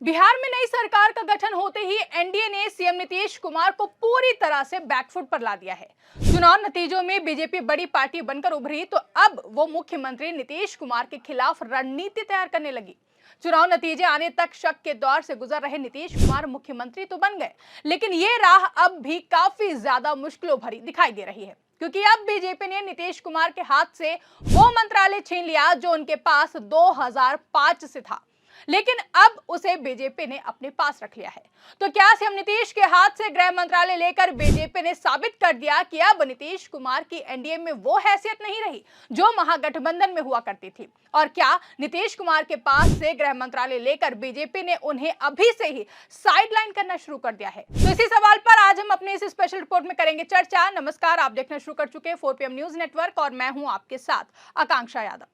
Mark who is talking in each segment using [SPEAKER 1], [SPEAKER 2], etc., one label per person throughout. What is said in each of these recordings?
[SPEAKER 1] बिहार में नई सरकार का गठन होते ही एनडीए ने सीएम नीतीश कुमार को पूरी तरह से बैकफुट पर ला दिया है। चुनाव नतीजों में बीजेपी बड़ी पार्टी बनकर उभरी तो अब वो मुख्यमंत्री नीतीश कुमार के खिलाफ रणनीति तैयार करने लगी। चुनाव नतीजे आने तक शक के दौर से गुजर रहे नीतीश कुमार मुख्यमंत्री तो बन गए, लेकिन ये राह अब भी काफी ज्यादा मुश्किलों भरी दिखाई दे रही है, क्योंकि अब बीजेपी ने नीतीश कुमार के हाथ से वो मंत्रालय छीन लिया जो उनके पास 2005 से था, लेकिन अब उसे बीजेपी ने अपने पास रख लिया है। तो क्या सीएम नीतीश के हाथ से गृह मंत्रालय लेकर बीजेपी ने साबित कर दिया कि अब नीतीश कुमार की एनडीए में वो हैसियत नहीं रही जो महागठबंधन में हुआ करती थी? और क्या नीतीश कुमार के पास से गृह मंत्रालय लेकर बीजेपी ने उन्हें अभी से ही साइडलाइन करना शुरू कर दिया है? तो इसी सवाल पर आज हम अपने इस स्पेशल रिपोर्ट में करेंगे चर्चा। नमस्कार, आप देखना शुरू कर चुके हैं 4 PM न्यूज नेटवर्क और मैं हूं आपके साथ आकांक्षा यादव।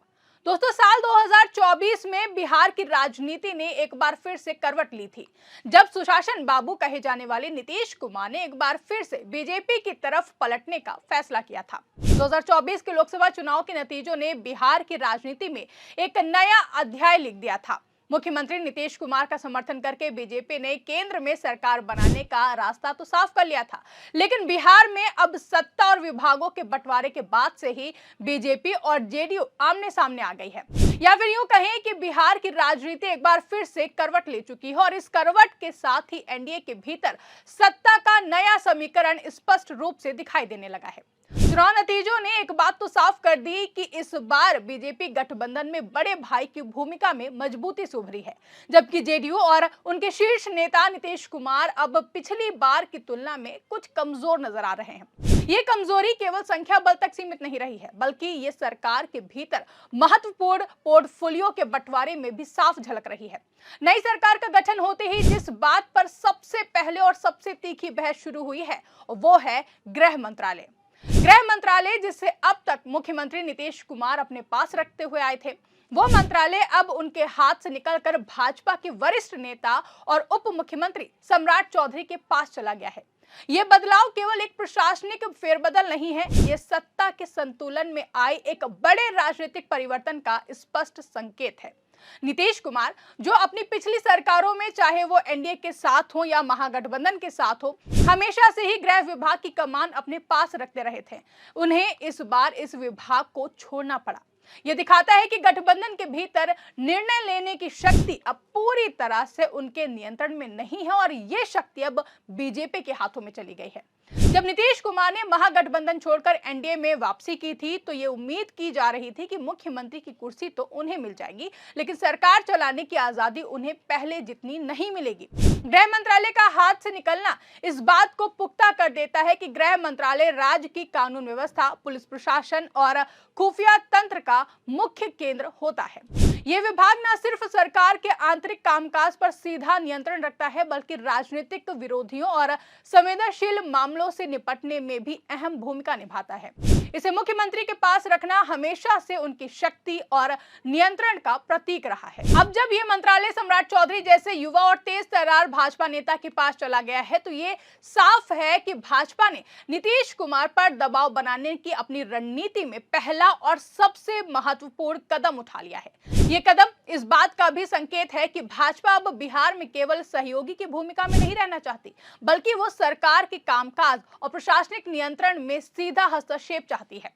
[SPEAKER 1] दोस्तों, साल 2024 में बिहार की राजनीति ने एक बार फिर से करवट ली थी, जब सुशासन बाबू कहे जाने वाले नीतीश कुमार ने एक बार फिर से बीजेपी की तरफ पलटने का फैसला किया था। 2024 के लोकसभा चुनाव के नतीजों ने बिहार की राजनीति में एक नया अध्याय लिख दिया था। मुख्यमंत्री नीतीश कुमार का समर्थन करके बीजेपी ने केंद्र में सरकार बनाने का रास्ता तो साफ कर लिया था, लेकिन बिहार में अब सत्ता और विभागों के बंटवारे के बाद से ही बीजेपी और जेडीयू आमने सामने आ गई है, या फिर यूं कहें कि बिहार की राजनीति एक बार फिर से करवट ले चुकी है और इस करवट के साथ ही एनडीए के भीतर सत्ता का नया समीकरण स्पष्ट रूप से दिखाई देने लगा है। चुनाव नतीजों ने एक बात तो साफ कर दी कि इस बार बीजेपी गठबंधन में बड़े भाई की भूमिका में मजबूती से उभरी है, जबकि जेडीयू और उनके शीर्ष नेता नीतीश कुमार अब पिछली बार की तुलना में कुछ कमजोर नजर आ रहे हैं। ये कमजोरी केवल संख्या बल तक सीमित नहीं रही है, बल्कि ये सरकार के भीतर महत्वपूर्ण पोर्टफोलियो के बंटवारे में भी साफ झलक रही है। नई सरकार का गठन होते ही जिस बात पर सबसे पहले और सबसे तीखी बहस शुरू हुई है वो है गृह मंत्रालय। गृह मंत्रालय, जिसे अब तक मुख्यमंत्री नीतीश कुमार अपने पास रखते हुए आए थे, वो मंत्रालय अब उनके हाथ से निकलकर भाजपा के वरिष्ठ नेता और उप मुख्यमंत्री सम्राट चौधरी के पास चला गया है। ये बदलाव केवल एक प्रशासनिक फेरबदल नहीं है, ये सत्ता के संतुलन में आए एक बड़े राजनीतिक परिवर्तन का स्पष्ट संकेत है। नीतीश कुमार, जो अपनी पिछली सरकारों में चाहे वो एनडीए के साथ हो या महागठबंधन के साथ हो, हमेशा से ही गृह विभाग की कमान अपने पास रखते रहे थे, उन्हें इस बार इस विभाग को छोड़ना पड़ा। यह दिखाता है कि गठबंधन के भीतर निर्णय लेने की शक्ति अब पूरी तरह से उनके नियंत्रण में नहीं है और ये शक्ति अब बीजेपी के हाथों में चली गई है। जब नीतीश कुमार ने महागठबंधन छोड़कर एनडीए में वापसी की थी तो ये उम्मीद की जा रही थी कि मुख्यमंत्री की कुर्सी तो उन्हें मिल जाएगी, लेकिन सरकार चलाने की आजादी उन्हें पहले जितनी नहीं मिलेगी। गृह मंत्रालय का हाथ से निकलना इस बात को पुख्ता कर देता है कि गृह मंत्रालय राज्य की कानून व्यवस्था, पुलिस प्रशासन और खुफिया तंत्र का मुख्य केंद्र होता है। ये विभाग न सिर्फ सरकार के आंतरिक कामकाज पर सीधा नियंत्रण रखता है, बल्कि राजनीतिक विरोधियों और संवेदनशील मामलों से निपटने में भी अहम भूमिका निभाता है। इसे मुख्यमंत्री के पास रखना हमेशा से उनकी शक्ति और नियंत्रण का प्रतीक रहा है। अब जब ये मंत्रालय सम्राट चौधरी जैसे युवा और तेज तर्रार भाजपा नेता के पास चला गया है तो ये साफ है कि भाजपा ने नीतीश कुमार पर दबाव बनाने की अपनी रणनीति में पहला और सबसे महत्वपूर्ण कदम उठा लिया है। ये कदम इस बात का भी संकेत है कि भाजपा अब बिहार में केवल सहयोगी की भूमिका में नहीं रहना चाहती, बल्कि वो सरकार के कामकाज और प्रशासनिक नियंत्रण में सीधा हस्तक्षेप चाहती है।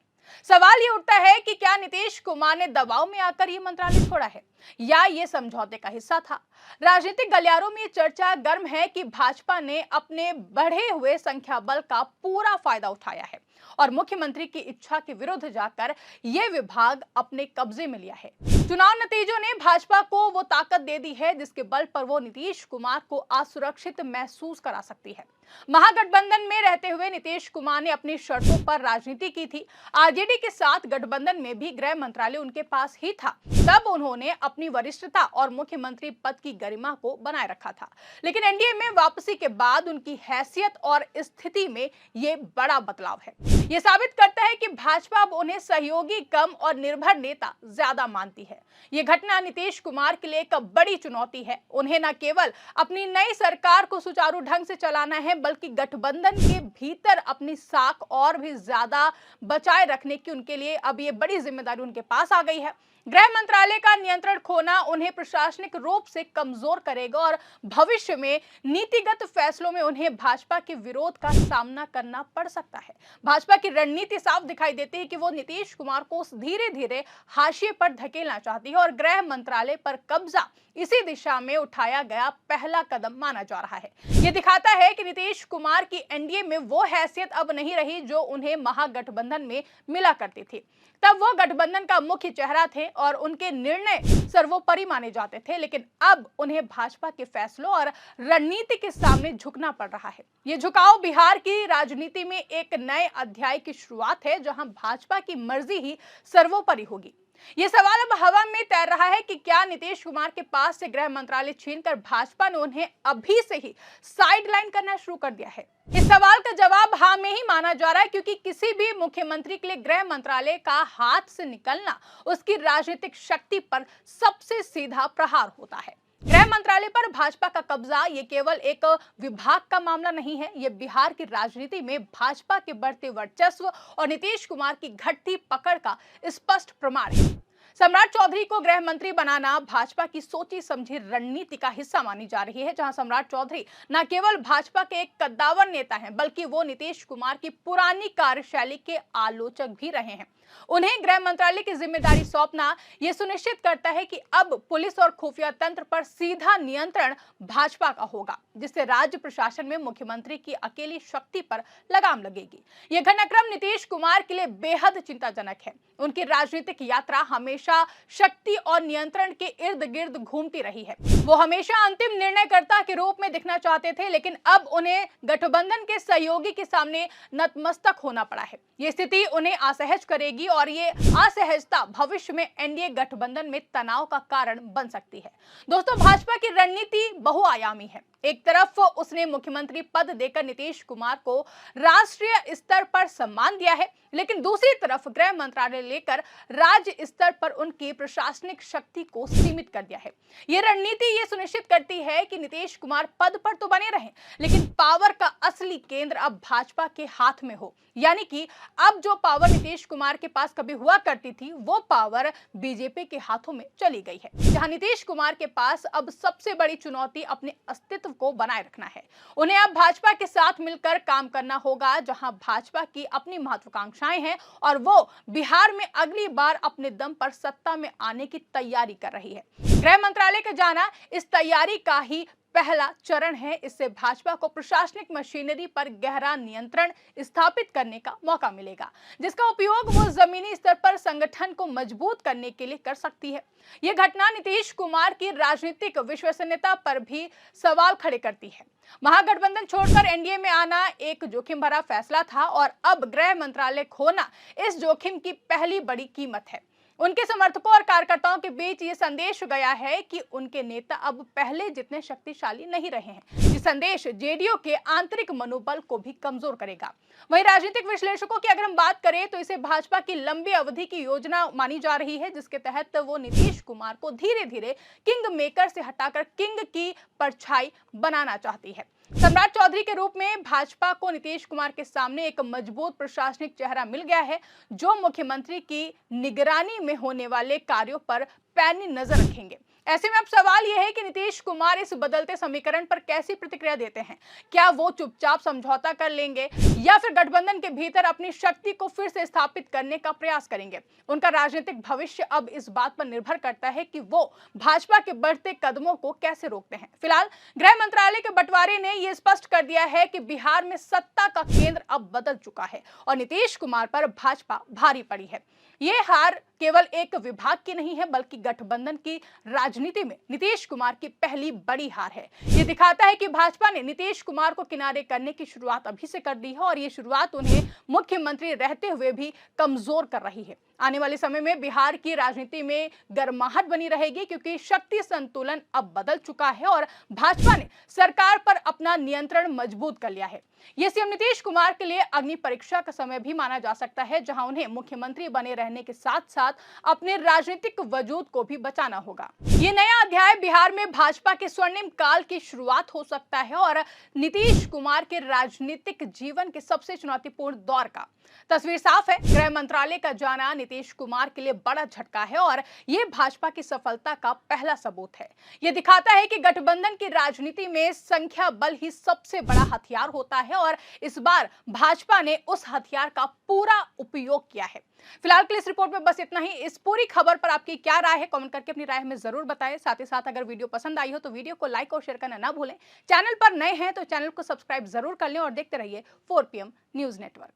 [SPEAKER 1] सवाल ये उठता है कि क्या नीतीश कुमार ने दबाव में आकर ये मंत्रालय छोड़ा है या ये समझौते का हिस्सा था? राजनीतिक गलियारों में चर्चा गर्म है कि भाजपा ने अपने बढ़े हुए संख्या बल का पूरा फायदा उठाया है और मुख्यमंत्री की इच्छा के विरुद्ध जाकर यह विभाग अपने कब्जे में लिया है। चुनाव नतीजों ने भाजपा को वो ताकत दे दी है जिसके बल पर वो नीतीश कुमार को असुरक्षित महसूस करा सकती है। महागठबंधन में रहते हुए नीतीश कुमार ने अपनी शर्तों पर राजनीति की थी। आरजेडी के साथ गठबंधन में भी गृह मंत्रालय उनके पास ही था, तब उन्होंने अपनी वरिष्ठता और मुख्यमंत्री पद की गरिमा को बनाए रखा था, लेकिन एनडीए में वापसी के बाद उनकी हैसियत और स्थिति में ये बड़ा बदलाव है। ये साबित करता है कि भाजपा अब उन्हें सहयोगी कम और निर्भर नेता ज्यादा मानती है। ये घटना नीतीश कुमार के लिए एक बड़ी चुनौती है। उन्हें न केवल अपनी नई सरकार को सुचारू ढंग से चलाना है, बल्कि गठबंधन के भीतर अपनी साख और भी ज्यादा बचाए रखने की उनके लिए अब ये बड़ी जिम्मेदारी उनके पास आ गई है। गृह मंत्रालय का नियंत्रण खोना उन्हें प्रशासनिक रूप से कमजोर करेगा और भविष्य में नीतिगत फैसलों में उन्हें भाजपा के विरोध का सामना करना पड़ सकता है। भाजपा की रणनीति साफ दिखाई देती है कि वो नीतीश कुमार को धीरे धीरे हाशिए पर धकेलना चाहती है और गृह मंत्रालय पर कब्जा इसी दिशा में उठाया गया पहला कदम माना जा रहा है। ये दिखाता है कि नीतीश कुमार की एनडीए में वो हैसियत अब नहीं रही जो उन्हें महागठबंधन में मिला करती थी। तब वो गठबंधन का मुख्य चेहरा थे और उनके निर्णय सर्वोपरि माने जाते थे, लेकिन अब उन्हें भाजपा के फैसलों और रणनीति के सामने झुकना पड़ रहा है। ये झुकाव बिहार की राजनीति में एक नए अध्याय की शुरुआत है, जहां भाजपा की मर्जी ही सर्वोपरि होगी। ये सवाल अब हवा में तैर रहा है कि क्या नीतीश कुमार के पास से गृह मंत्रालय छीनकर भाजपा ने उन्हें अभी से ही साइडलाइन करना शुरू कर दिया है। इस सवाल का जवाब हाँ में ही माना जा रहा है, क्योंकि किसी भी मुख्यमंत्री के लिए गृह मंत्रालय का हाथ से निकलना उसकी राजनीतिक शक्ति पर सबसे सीधा प्रहार होता है। गृह मंत्रालय पर भाजपा का कब्जा ये केवल एक विभाग का मामला नहीं है, ये बिहार की राजनीति में भाजपा के बढ़ते वर्चस्व और नीतीश कुमार की घटती पकड़ का स्पष्ट प्रमाण है। सम्राट चौधरी को गृह मंत्री बनाना भाजपा की सोची समझी रणनीति का हिस्सा मानी जा रही है, जहां सम्राट चौधरी न केवल भाजपा के एक कद्दावर नेता हैं, बल्कि वो नीतीश कुमार की पुरानी कार्यशैली के आलोचक भी रहे हैं। उन्हें गृह मंत्रालय की जिम्मेदारी सौंपना यह सुनिश्चित करता है कि अब पुलिस और खुफिया तंत्र पर सीधा नियंत्रण भाजपा का होगा, जिससे राज्य प्रशासन में मुख्यमंत्री की अकेली शक्ति पर लगाम लगेगी। यह घटनाक्रम नीतीश कुमार के लिए बेहद चिंताजनक है। उनकी राजनीतिक यात्रा हमेशा शक्ति और नियंत्रण के इर्द गिर्द घूमती रही है। वो हमेशा अंतिम निर्णयकर्ता के रूप में दिखना चाहते थे, लेकिन अब उन्हें गठबंधन के सहयोगी के सामने नतमस्तक होना पड़ा है। ये स्थिति उन्हें असहज करेगी और ये असहजता भविष्य में एनडीए गठबंधन में तनाव का कारण बन सकती है। दोस्तों, भाजपा की रणनीति बहुआयामी है। एक तरफ उसने मुख्यमंत्री पद देकर नीतीश कुमार को राष्ट्रीय स्तर पर सम्मान दिया है, लेकिन दूसरी तरफ गृह मंत्रालय लेकर राज्य स्तर पर उनकी प्रशासनिक शक्ति को सीमित कर दिया है। यह रणनीति ये सुनिश्चित करती है कि नीतीश कुमार पद पर तो बने रहें, लेकिन पावर का असली केंद्र अब भाजपा के हाथ में हो। यानी कि अब जो पावर नीतीश कुमार के पास कभी हुआ करती थी, वो पावर बीजेपी के हाथों में चली गई है। जहां नीतीश कुमार के पास अब सबसे बड़ी चुनौती अपने अस्तित्व को बनाए रखना है। उन्हें अब भाजपा के साथ मिलकर काम करना होगा, जहां भाजपा की अपनी महत्वाकांक्षाएं हैं और वो बिहार में अगली बार अपने दम पर सत्ता में आने की तैयारी कर रही है। गृह मंत्रालय का जाना इस तैयारी का ही पहला चरण है। इससे भाजपा को प्रशासनिक मशीनरी पर गहरा नियंत्रण स्थापित करने का मौका मिलेगा, जिसका उपयोग वो जमीनी स्तर पर संगठन को मजबूत करने के लिए कर सकती है। यह घटना नीतीश कुमार की राजनीतिक विश्वसनीयता पर भी सवाल खड़े करती है। महागठबंधन छोड़कर एनडीए में आना एक जोखिम भरा फैसला था और अब गृह मंत्रालय खोना इस जोखिम की पहली बड़ी कीमत है। उनके समर्थकों और कार्यकर्ताओं के बीच ये संदेश गया है कि उनके नेता अब पहले जितने शक्तिशाली नहीं रहे हैं। ये संदेश जेडीयू के आंतरिक मनोबल को भी कमजोर करेगा। वहीं राजनीतिक विश्लेषकों की अगर हम बात करें तो इसे भाजपा की लंबी अवधि की योजना मानी जा रही है, जिसके तहत वो नीतीश कुमार को धीरे धीरे किंग मेकर से हटाकर किंग की परछाई बनाना चाहती है। सम्राट चौधरी के रूप में भाजपा को नीतीश कुमार के सामने एक मजबूत प्रशासनिक चेहरा मिल गया है, जो मुख्यमंत्री की निगरानी में होने वाले कार्यों पर पैनी नजर रखेंगे। ऐसे में अब सवाल यह है कि नीतीश कुमार इस बदलते समीकरण पर कैसी प्रतिक्रिया देते हैं। क्या वो चुपचाप समझौता कर लेंगे या फिर गठबंधन के भीतर अपनी शक्ति को फिर से स्थापित करने का प्रयास करेंगे। उनका राजनीतिक भविष्य अब इस बात पर निर्भर करता है कि वो भाजपा के बढ़ते कदमों को कैसे रोकते हैं। फिलहाल गृह मंत्रालय के बंटवारे ने यह स्पष्ट कर दिया है कि बिहार में सत्ता का केंद्र अब बदल चुका है और नीतीश कुमार पर भाजपा भारी पड़ी है। ये हार केवल एक विभाग की नहीं है, बल्कि गठबंधन की राजनीति में नीतीश कुमार की पहली बड़ी हार है। ये दिखाता है कि भाजपा ने नीतीश कुमार को किनारे करने की शुरुआत अभी से कर दी है और ये शुरुआत उन्हें मुख्यमंत्री रहते हुए भी कमजोर कर रही है। आने वाले समय में बिहार की राजनीति में गर्माहट बनी रहेगी, क्योंकि शक्ति संतुलन अब बदल चुका है और भाजपा ने सरकार पर अपना नियंत्रण मजबूत कर लिया है। ये सीएम नीतीश कुमार के लिए अग्नि परीक्षा का समय भी माना जा सकता है, जहां उन्हें मुख्यमंत्री बने रहने के साथ साथ साथ अपने राजनीतिक वजूद को भी बचाना होगा। ये नया अध्याय बिहार में भाजपा के स्वर्णिम काल की शुरुआत हो सकता है और नीतीश कुमार के राजनीतिक जीवन के सबसे चुनौतीपूर्ण दौर का। तस्वीर साफ है, गृह मंत्रालय का जाना नीतीश कुमार के लिए बड़ा झटका है और यह भाजपा की सफलता का पहला सबूत है। यह दिखाता है कि गठबंधन की राजनीति में संख्या बल ही सबसे बड़ा हथियार होता है और इस बार भाजपा ने उस हथियार का पूरा उपयोग किया है। फिलहाल के लिए इस रिपोर्ट में बस इतना ही। इस पूरी खबर पर आपकी क्या राय है, कमेंट करके अपनी राय हमें जरूर बताएं। साथ ही साथ अगर वीडियो पसंद आई हो तो वीडियो को लाइक और शेयर करना ना भूलें। चैनल पर नए हैं तो चैनल को सब्सक्राइब जरूर कर लें और देखते रहिए 4PM न्यूज नेटवर्क।